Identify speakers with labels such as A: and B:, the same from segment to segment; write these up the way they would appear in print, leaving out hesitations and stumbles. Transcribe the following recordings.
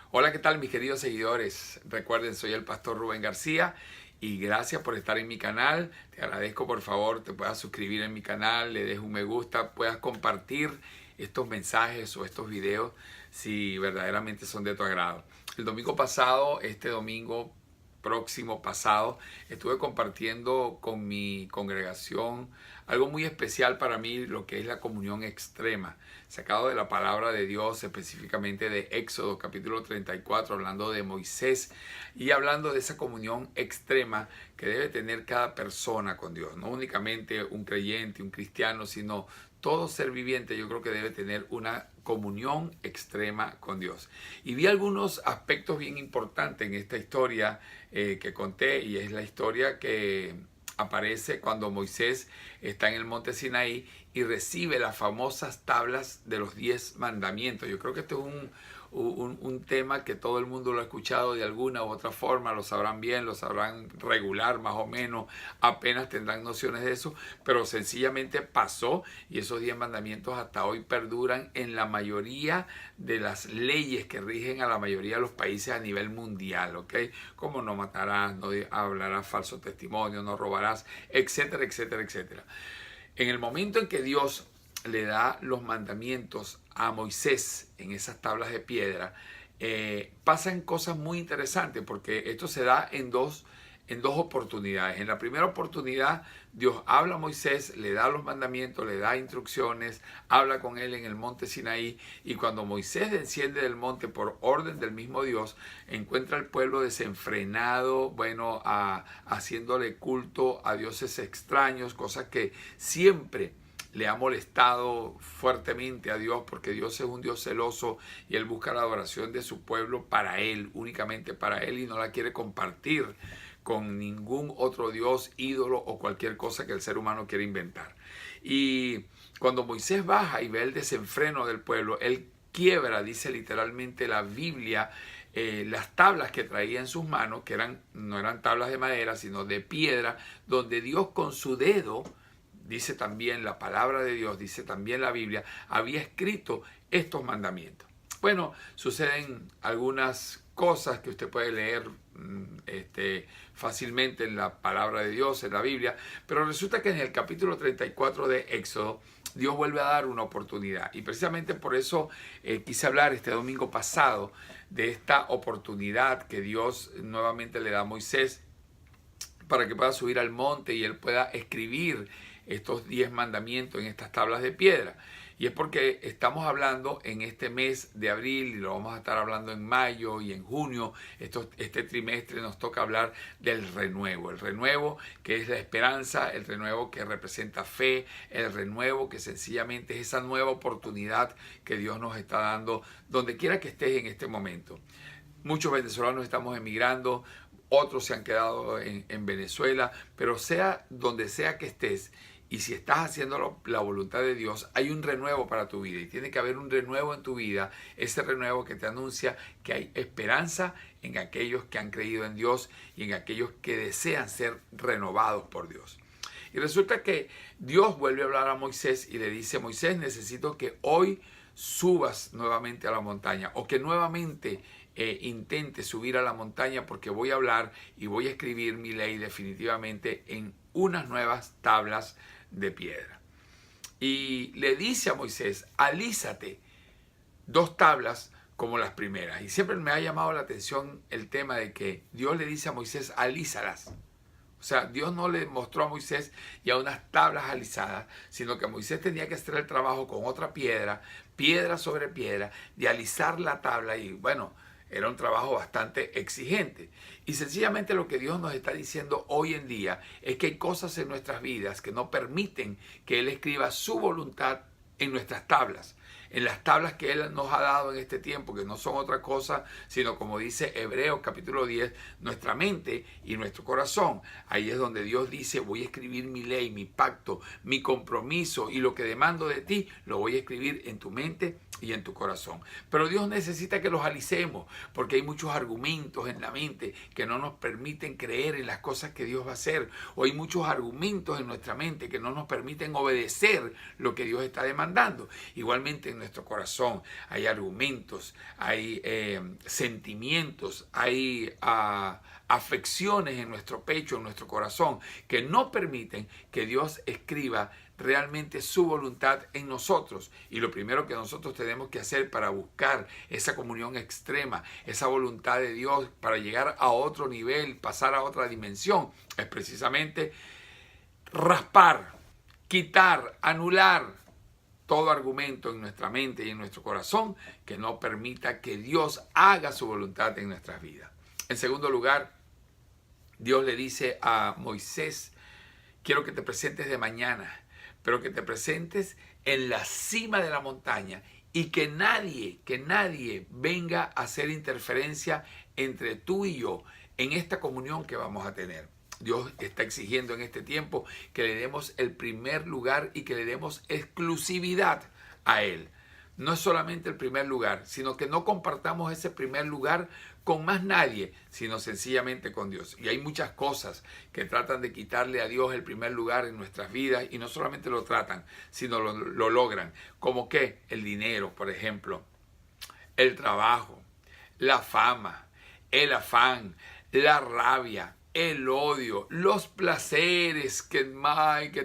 A: Hola, ¿qué tal mis queridos seguidores? Recuerden, soy el pastor Rubén García y gracias por estar en mi canal. Te agradezco, por favor, te puedas suscribir en mi canal, le des un me gusta, puedas compartir estos mensajes o estos videos si verdaderamente son de tu agrado. El domingo pasado, este domingo próximo pasado, estuve compartiendo con mi congregación algo muy especial para mí, lo que es la comunión extrema, sacado de la palabra de Dios, específicamente de Éxodo capítulo 34, hablando de Moisés y hablando de esa comunión extrema que debe tener cada persona con Dios, no únicamente un creyente, un cristiano, sino todo ser viviente. Yo creo que debe tener una comunión extrema con Dios. Y vi algunos aspectos bien importantes en esta historia que conté, y es la historia que aparece cuando Moisés está en el monte Sinaí y recibe las famosas tablas de los 10 mandamientos. Yo creo que este es un tema que todo el mundo lo ha escuchado de alguna u otra forma, lo sabrán bien, lo sabrán regular más o menos, apenas tendrán nociones de eso, pero sencillamente pasó, y esos 10 mandamientos hasta hoy perduran en la mayoría de las leyes que rigen a la mayoría de los países a nivel mundial, ¿ok? Como no matarás, no hablarás falso testimonio, no robarás, etcétera, etcétera, etcétera. En el momento en que Dios le da los mandamientos a Moisés en esas tablas de piedra, pasan cosas muy interesantes, porque esto se da en dos oportunidades. En la primera oportunidad, Dios habla a Moisés, le da los mandamientos, le da instrucciones, habla con él en el monte Sinaí, y cuando Moisés desciende del monte por orden del mismo Dios, encuentra al pueblo desenfrenado, haciéndole culto a dioses extraños, cosas que siempre le ha molestado fuertemente a Dios, porque Dios es un Dios celoso y Él busca la adoración de su pueblo para Él, únicamente para Él, y no la quiere compartir con ningún otro Dios, ídolo o cualquier cosa que el ser humano quiera inventar. Y cuando Moisés baja y ve el desenfreno del pueblo, él quiebra, dice literalmente la Biblia, las tablas que traía en sus manos, que no eran tablas de madera, sino de piedra, donde Dios con su dedo, dice también la palabra de Dios, dice también la Biblia, había escrito estos mandamientos. Bueno, suceden algunas cosas que usted puede leer fácilmente en la palabra de Dios, en la Biblia, pero resulta que en el capítulo 34 de Éxodo, Dios vuelve a dar una oportunidad, y precisamente por eso quise hablar este domingo pasado de esta oportunidad que Dios nuevamente le da a Moisés para que pueda subir al monte y él pueda escribir estos 10 mandamientos en estas tablas de piedra. Y es porque estamos hablando en este mes de abril, y lo vamos a estar hablando en mayo y en junio. Este trimestre nos toca hablar del renuevo. El renuevo que es la esperanza, el renuevo que representa fe, el renuevo que sencillamente es esa nueva oportunidad que Dios nos está dando donde quiera que estés en este momento. Muchos venezolanos estamos emigrando, otros se han quedado en Venezuela, pero sea donde sea que estés, y si estás haciendo la voluntad de Dios, hay un renuevo para tu vida, y tiene que haber un renuevo en tu vida, ese renuevo que te anuncia que hay esperanza en aquellos que han creído en Dios y en aquellos que desean ser renovados por Dios. Y resulta que Dios vuelve a hablar a Moisés y le dice: Moisés, necesito que hoy subas nuevamente a la montaña, o que nuevamente intente subir a la montaña, porque voy a hablar y voy a escribir mi ley definitivamente en unas nuevas tablas de piedra. Y le dice a Moisés: alízate 2 tablas como las primeras. Y siempre me ha llamado la atención el tema de que Dios le dice a Moisés: alízalas. O sea, Dios no le mostró a Moisés ya unas tablas alisadas, sino que Moisés tenía que hacer el trabajo con otra piedra, piedra sobre piedra, de alisar la tabla. Y bueno, era un trabajo bastante exigente. Y sencillamente lo que Dios nos está diciendo hoy en día es que hay cosas en nuestras vidas que no permiten que Él escriba su voluntad en nuestras tablas, en las tablas que Él nos ha dado en este tiempo, que no son otra cosa, sino, como dice Hebreos capítulo 10, nuestra mente y nuestro corazón. Ahí es donde Dios dice: voy a escribir mi ley, mi pacto, mi compromiso, y lo que demando de ti, lo voy a escribir en tu mente y en tu corazón. Pero Dios necesita que los alicemos, porque hay muchos argumentos en la mente que no nos permiten creer en las cosas que Dios va a hacer, o hay muchos argumentos en nuestra mente que no nos permiten obedecer lo que Dios está demandando. Igualmente en nuestro corazón, hay argumentos, hay sentimientos, hay afecciones en nuestro pecho, en nuestro corazón, que no permiten que Dios escriba realmente su voluntad en nosotros. Y lo primero que nosotros tenemos que hacer para buscar esa comunión extrema, esa voluntad de Dios para llegar a otro nivel, pasar a otra dimensión, es precisamente raspar, quitar, anular todo argumento en nuestra mente y en nuestro corazón que no permita que Dios haga su voluntad en nuestras vidas. En segundo lugar, Dios le dice a Moisés: quiero que te presentes de mañana, pero que te presentes en la cima de la montaña y que nadie venga a hacer interferencia entre tú y yo en esta comunión que vamos a tener. Dios está exigiendo en este tiempo que le demos el primer lugar y que le demos exclusividad a Él. No es solamente el primer lugar, sino que no compartamos ese primer lugar con más nadie, sino sencillamente con Dios. Y hay muchas cosas que tratan de quitarle a Dios el primer lugar en nuestras vidas, y no solamente lo tratan, sino lo logran. Como que el dinero, por ejemplo, el trabajo, la fama, el afán, la rabia, el odio, los placeres que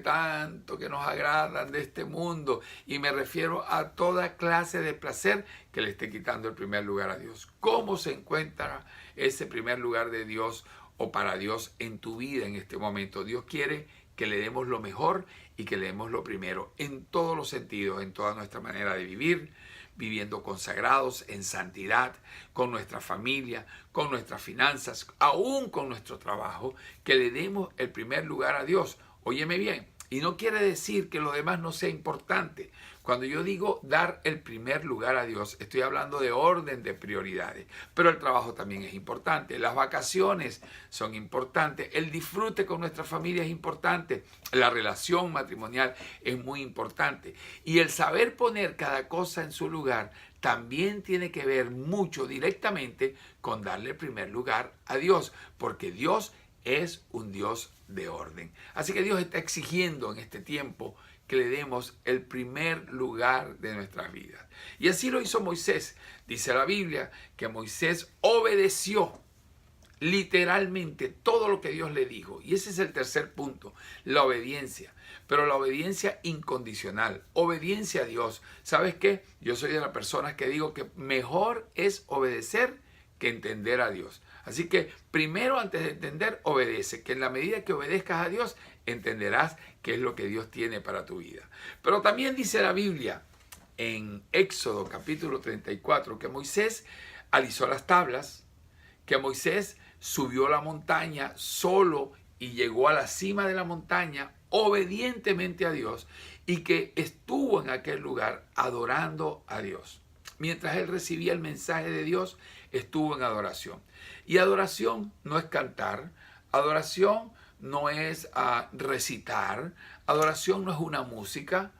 A: tanto que nos agradan de este mundo, y me refiero a toda clase de placer que le esté quitando el primer lugar a Dios. ¿Cómo se encuentra ese primer lugar de Dios o para Dios en tu vida en este momento? Dios quiere que le demos lo mejor y que le demos lo primero en todos los sentidos, en toda nuestra manera de vivir, viviendo consagrados en santidad, con nuestra familia, con nuestras finanzas, aún con nuestro trabajo, que le demos el primer lugar a Dios. Óyeme bien, y no quiere decir que lo demás no sea importante. Cuando yo digo dar el primer lugar a Dios, estoy hablando de orden de prioridades. Pero el trabajo también es importante, las vacaciones son importantes, el disfrute con nuestra familia es importante, la relación matrimonial es muy importante. Y el saber poner cada cosa en su lugar también tiene que ver mucho directamente con darle el primer lugar a Dios, porque Dios es un Dios de orden. Así que Dios está exigiendo en este tiempo que le demos el primer lugar de nuestras vidas. Y así lo hizo Moisés. Dice la Biblia que Moisés obedeció literalmente todo lo que Dios le dijo. Y ese es el tercer punto, la obediencia. Pero la obediencia incondicional, obediencia a Dios. ¿Sabes qué? Yo soy de las personas que digo que mejor es obedecer que entender a Dios. Así que primero, antes de entender, obedece, que en la medida que obedezcas a Dios, entenderás qué es lo que Dios tiene para tu vida. Pero también dice la Biblia en Éxodo capítulo 34 que Moisés alisó las tablas, que Moisés subió la montaña solo y llegó a la cima de la montaña obedientemente a Dios, y que estuvo en aquel lugar adorando a Dios. Mientras él recibía el mensaje de Dios, estuvo en adoración. Y adoración no es cantar, adoración no es recitar, adoración no es una música,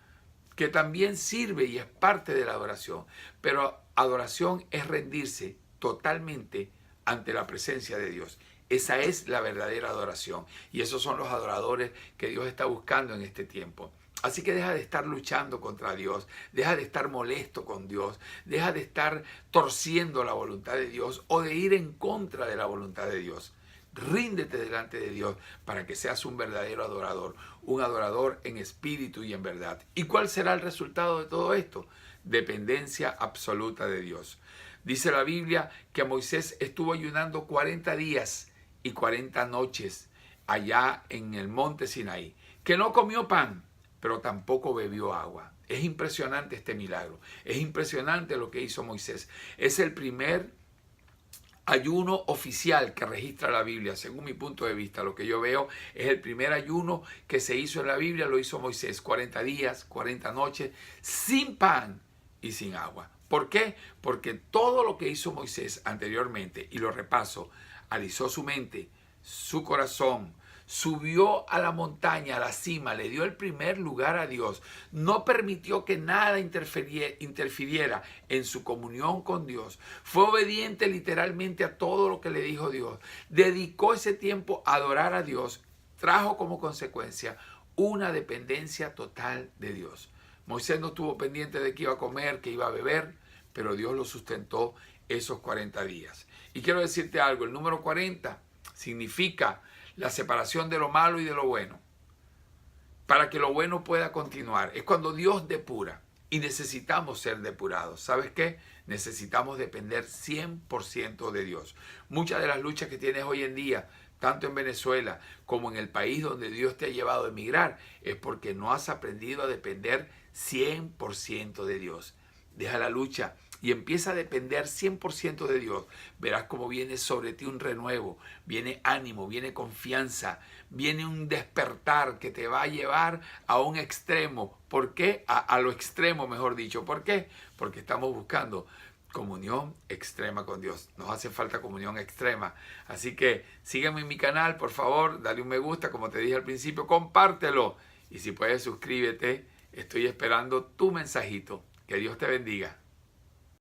A: que también sirve y es parte de la adoración. Pero adoración es rendirse totalmente ante la presencia de Dios. Esa es la verdadera adoración. Y esos son los adoradores que Dios está buscando en este tiempo. Así que deja de estar luchando contra Dios, deja de estar molesto con Dios, deja de estar torciendo la voluntad de Dios o de ir en contra de la voluntad de Dios. Ríndete delante de Dios para que seas un verdadero adorador, un adorador en espíritu y en verdad. ¿Y cuál será el resultado de todo esto? Dependencia absoluta de Dios. Dice la Biblia que Moisés estuvo ayunando 40 días y 40 noches allá en el monte Sinaí, que no comió pan, pero tampoco bebió agua. Es impresionante este milagro. Es impresionante lo que hizo Moisés. Es el primer ayuno oficial que registra la Biblia, según mi punto de vista. Lo que yo veo es el primer ayuno que se hizo en la Biblia, lo hizo Moisés. 40 días, 40 noches, sin pan y sin agua. ¿Por qué? Porque todo lo que hizo Moisés anteriormente, y lo repaso, alisó su mente, su corazón, subió a la montaña, a la cima, le dio el primer lugar a Dios, no permitió que nada interfiriera en su comunión con Dios, fue obediente literalmente a todo lo que le dijo Dios, dedicó ese tiempo a adorar a Dios, trajo como consecuencia una dependencia total de Dios. Moisés no estuvo pendiente de qué iba a comer, qué iba a beber, pero Dios lo sustentó esos 40 días. Y quiero decirte algo, el número 40 significa la separación de lo malo y de lo bueno, para que lo bueno pueda continuar. Es cuando Dios depura y necesitamos ser depurados. ¿Sabes qué? Necesitamos depender 100% de Dios. Muchas de las luchas que tienes hoy en día, tanto en Venezuela como en el país donde Dios te ha llevado a emigrar, es porque no has aprendido a depender 100% de Dios. Deja la lucha y empieza a depender 100% de Dios. Verás cómo viene sobre ti un renuevo, viene ánimo, viene confianza, viene un despertar que te va a llevar a un extremo. ¿Por qué? A lo extremo, mejor dicho. ¿Por qué? Porque estamos buscando comunión extrema con Dios. Nos hace falta comunión extrema. Así que sígueme en mi canal, por favor, dale un me gusta, como te dije al principio, compártelo. Y si puedes, suscríbete. Estoy esperando tu mensajito. Que Dios te bendiga.